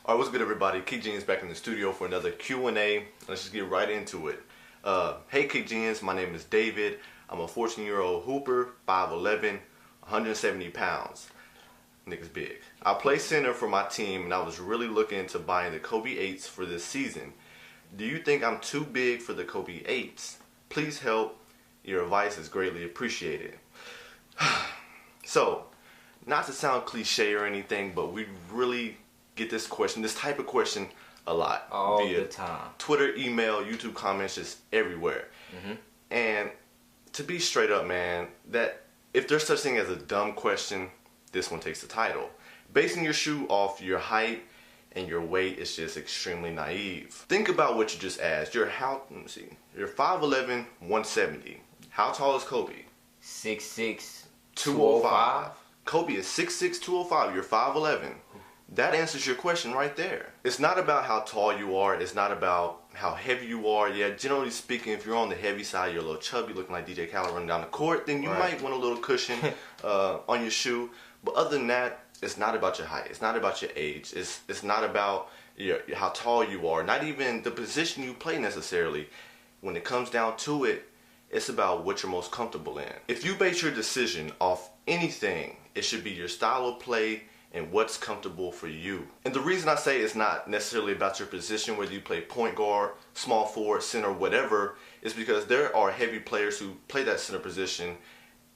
Alright, what's good everybody? Keek Genius back in the studio for another Q&A. Let's just get right into it. Hey Keek Genius, my name is David. I'm a 14-year-old hooper, 5'11", 170 pounds. Nigga's big. I play center for my team and I was really looking into buying the Kobe 8s for this season. Do you think I'm too big for the Kobe 8s? Please help. Your advice is greatly appreciated. So, not to sound cliche or anything, but we really get this type of question a lot. All via the time. Twitter, email, YouTube comments, just everywhere. And to be straight up, man, that if there's such thing as a dumb question, this one takes the title. Basing your shoe off your height and your weight is just extremely naive. Think about what you just asked. You're 5'11", 170. How tall is Kobe? 6'6", 205. Kobe is 6'6", 205. You're 5'11". That answers your question right there. It's not about how tall you are. It's not about how heavy you are. Yeah, generally speaking, if you're on the heavy side, you're a little chubby, looking like DJ Khaled running down the court, then you might want a little cushion on your shoe. But other than that, it's not about your height. It's not about your age. It's not about how tall you are. Not even the position you play necessarily. When it comes down to it, it's about what you're most comfortable in. If you base your decision off anything, it should be your style of play and what's comfortable for you. And the reason I say it's not necessarily about your position, whether you play point guard, small forward, center, whatever, is because there are heavy players who play that center position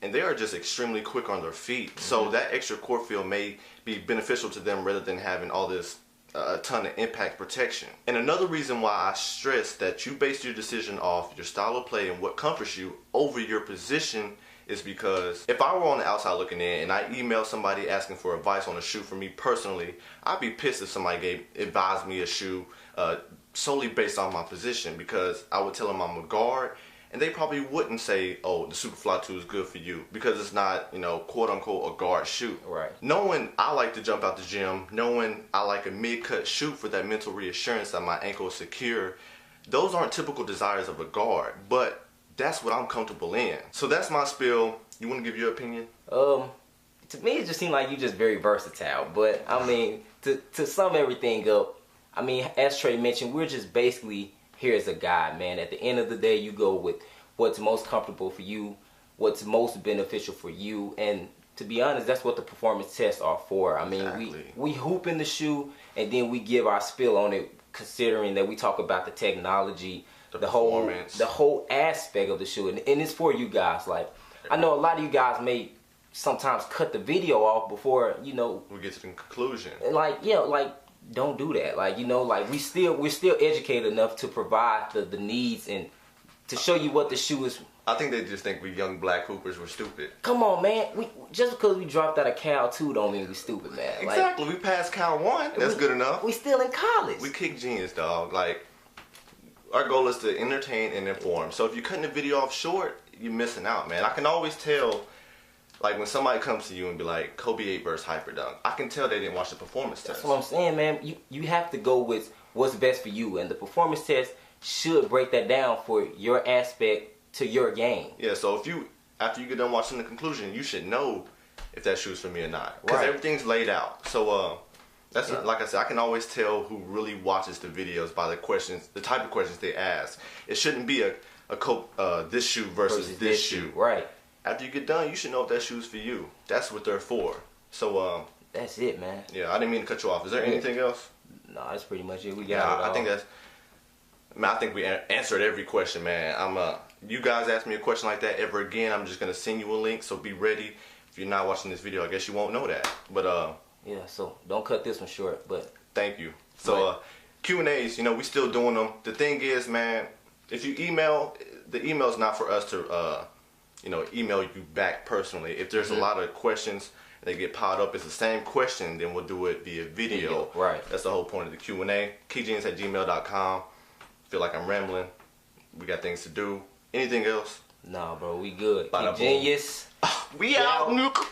and they are just extremely quick on their feet. So that extra court feel may be beneficial to them rather than having all this a ton of impact protection. And another reason why I stress that you base your decision off your style of play and what comforts you over your position is because if I were on the outside looking in and I emailed somebody asking for advice on a shoe for me personally, I'd be pissed if somebody advised me a shoe solely based on my position, because I would tell them I'm a guard and they probably wouldn't say, oh, the Superfly 2 is good for you, because it's not, quote unquote a guard shoe. Right. Knowing I like to jump out the gym, knowing I like a mid-cut shoe for that mental reassurance that my ankle is secure, those aren't typical desires of a guard, but that's what I'm comfortable in. So that's my spiel. You want to give your opinion? To me, it just seemed like you just very versatile. But I mean, to sum everything up, I mean, as Trey mentioned, we're just basically here as a guide, man. At the end of the day, you go with what's most comfortable for you, what's most beneficial for you, and to be honest, that's what the performance tests are for. I mean, we hoop in the shoe, and then we give our spiel on it, considering that we talk about the technology, the whole aspect of the shoe, and it's for you guys. Like, I know a lot of you guys may sometimes cut the video off before we get to the conclusion. And like don't do that. Like, like we're still educated enough to provide the needs and to show you what the shoe is. I think they just think we young black hoopers were stupid. Come on, man. Just because we dropped out of Cal 2 don't mean we stupid, man. Exactly. We passed Cal 1. That's good enough. We still in college. We Keek Genius, dog. Like, our goal is to entertain and inform. So if you're cutting the video off short, you're missing out, man. I can always tell, like, when somebody comes to you and be like, Kobe 8 versus Hyperdunk, I can tell they didn't watch the performance test. That's what I'm saying, man. You have to go with what's best for you, and the performance test should break that down for your aspect to your game. Yeah, so after you get done watching the conclusion, you should know if that shoe's for me or not. Because everything's laid out. So, that's like I said, I can always tell who really watches the videos by the questions, the type of questions they ask. It shouldn't be this shoe versus this shoe. Right. After you get done, you should know if that shoe's for you. That's what they're for. So that's it, man. Yeah, I didn't mean to cut you off. Is there anything else? No, that's pretty much it. We got it all. I think we answered every question, man. You guys ask me a question like that ever again, I'm just gonna send you a link. So be ready. If you're not watching this video, I guess you won't know that. But yeah, so don't cut this one short. But thank you. So Q&As, we still doing them. The thing is, man, if you email, the email's not for us to email you back personally. If there's a lot of questions that get piled up, it's the same question, then we'll do it via video. Right. That's the whole point of the Q&A. keekgenius@gmail.com. Feel like I'm rambling. We got things to do. Anything else? Nah, bro, we good. Keek Genius. We out, Nuke.